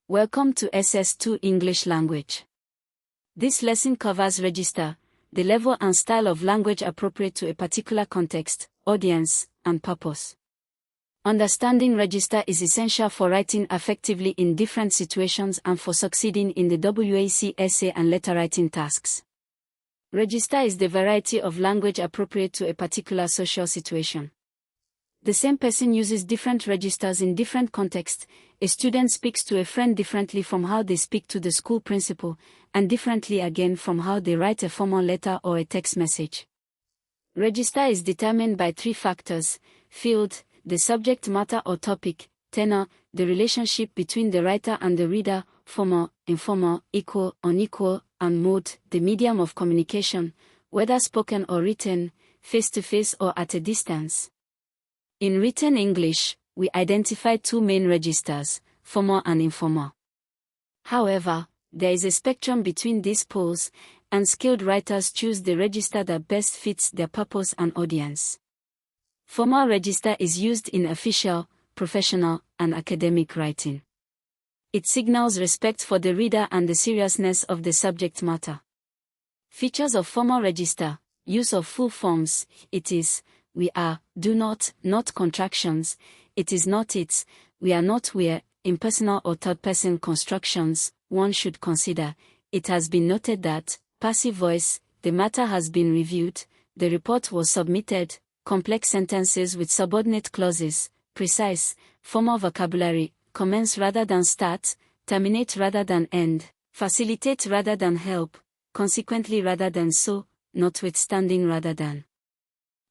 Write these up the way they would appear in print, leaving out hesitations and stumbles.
Welcome to SS2 English Language. This lesson covers register, the level and style of language appropriate to a particular context, audience, and purpose. Understanding register is essential for writing effectively in different situations and for succeeding in the WAEC essay and letter writing tasks. Register is the variety of language appropriate to a particular social situation. The same person uses different registers in different contexts. A student speaks to a friend differently from how they speak to the school principal, and differently again from how they write a formal letter or a text message. Register is determined by three factors: field, the subject matter or topic; tenor, the relationship between the writer and the reader; formal, informal, equal, unequal; and mode, the medium of communication, whether spoken or written, face-to-face or at a distance. In written English, we identify two main registers, formal and informal. However, there is a spectrum between these poles, and skilled writers choose the register that best fits their purpose and audience. Formal register is used in official, professional, and academic writing. It signals respect for the reader and the seriousness of the subject matter. Features of formal register: use of full forms, it is, we are, do not contractions, it is not it's, we are not we're, impersonal or third-person constructions. One should consider, it has been noted that, passive voice, the matter has been reviewed, the report was submitted, complex sentences with subordinate clauses, precise, formal vocabulary, commence rather than start, terminate rather than end, facilitate rather than help, consequently rather than so, notwithstanding rather than.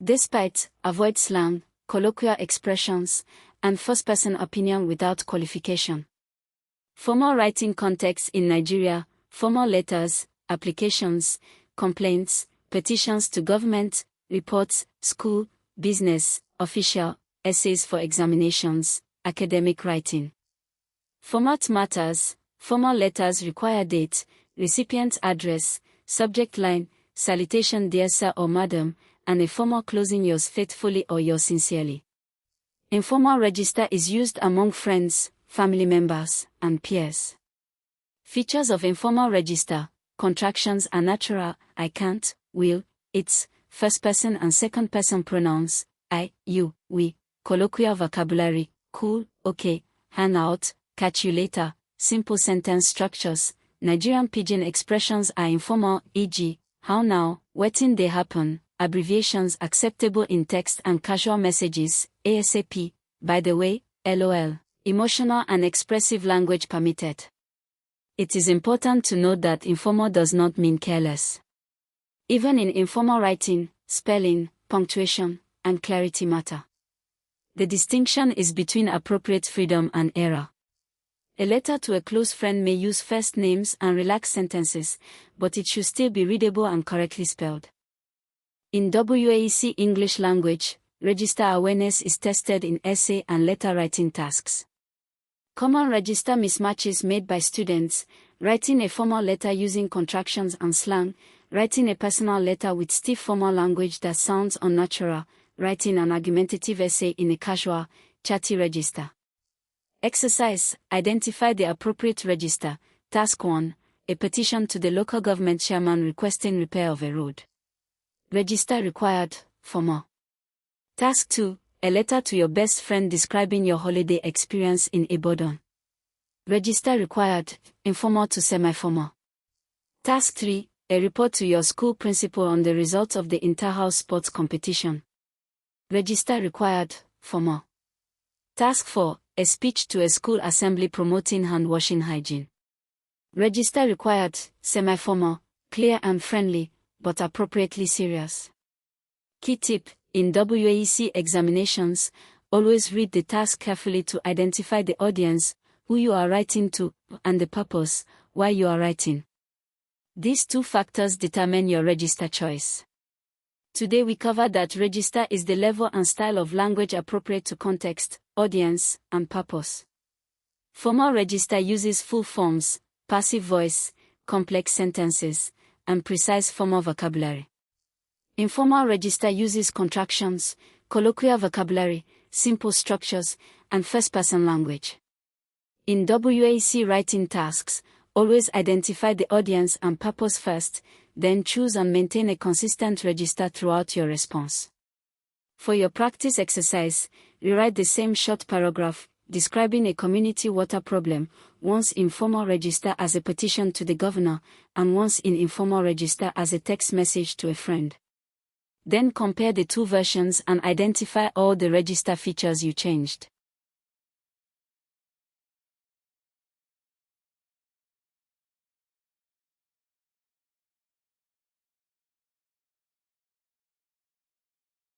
Despite, avoid slang, colloquial expressions, and first-person opinion without qualification. Formal writing context in Nigeria: formal letters, applications, complaints, petitions to government, reports, school, business, official, essays for examinations, academic writing. Format matters: formal letters require date, recipient address, subject line, salutation dear sir or madam, and a formal closing yours faithfully or yours sincerely. Informal register is used among friends, family members, and peers. Features of informal register: contractions are natural: I can't, will, it's, first person and second person pronouns, I, you, we, colloquial vocabulary, cool, okay, hang out, catch you later, simple sentence structures. Nigerian pidgin expressions are informal, e.g., how now, wetin dey happen. Abbreviations acceptable in text and casual messages, ASAP, by the way, LOL. Emotional and expressive language permitted. It is important to note that informal does not mean careless. Even in informal writing, spelling, punctuation, and clarity matter. The distinction is between appropriate freedom and error. A letter to a close friend may use first names and relaxed sentences, but it should still be readable and correctly spelled. In WAEC English Language, register awareness is tested in essay and letter writing tasks. Common register mismatches made by students: writing a formal letter using contractions and slang, writing a personal letter with stiff formal language that sounds unnatural, writing an argumentative essay in a casual, chatty register. Exercise: identify the appropriate register. Task 1: a petition to the local government chairman requesting repair of a road. Register required: formal. Task 2: a letter to your best friend describing your holiday experience in Ibadan. Register required: informal to semi-formal. Task 3: a report to your school principal on the results of the inter-house sports competition. Register required: formal. Task 4: a speech to a school assembly promoting hand-washing hygiene. Register required: semi-formal, clear and friendly, but appropriately serious. Key tip: in WAEC examinations, always read the task carefully to identify the audience, who you are writing to, and the purpose, why you are writing. These two factors determine your register choice. Today we covered that register is the level and style of language appropriate to context, audience, and purpose. Formal register uses full forms, passive voice, complex sentences, and precise formal vocabulary. Informal register uses contractions, colloquial vocabulary, simple structures, and first-person language. In WAEC writing tasks, always identify the audience and purpose first, then choose and maintain a consistent register throughout your response. For your practice exercise, rewrite the same short paragraph describing a community water problem, once in formal register as a petition to the governor, and once in informal register as a text message to a friend. Then compare the two versions and identify all the register features you changed.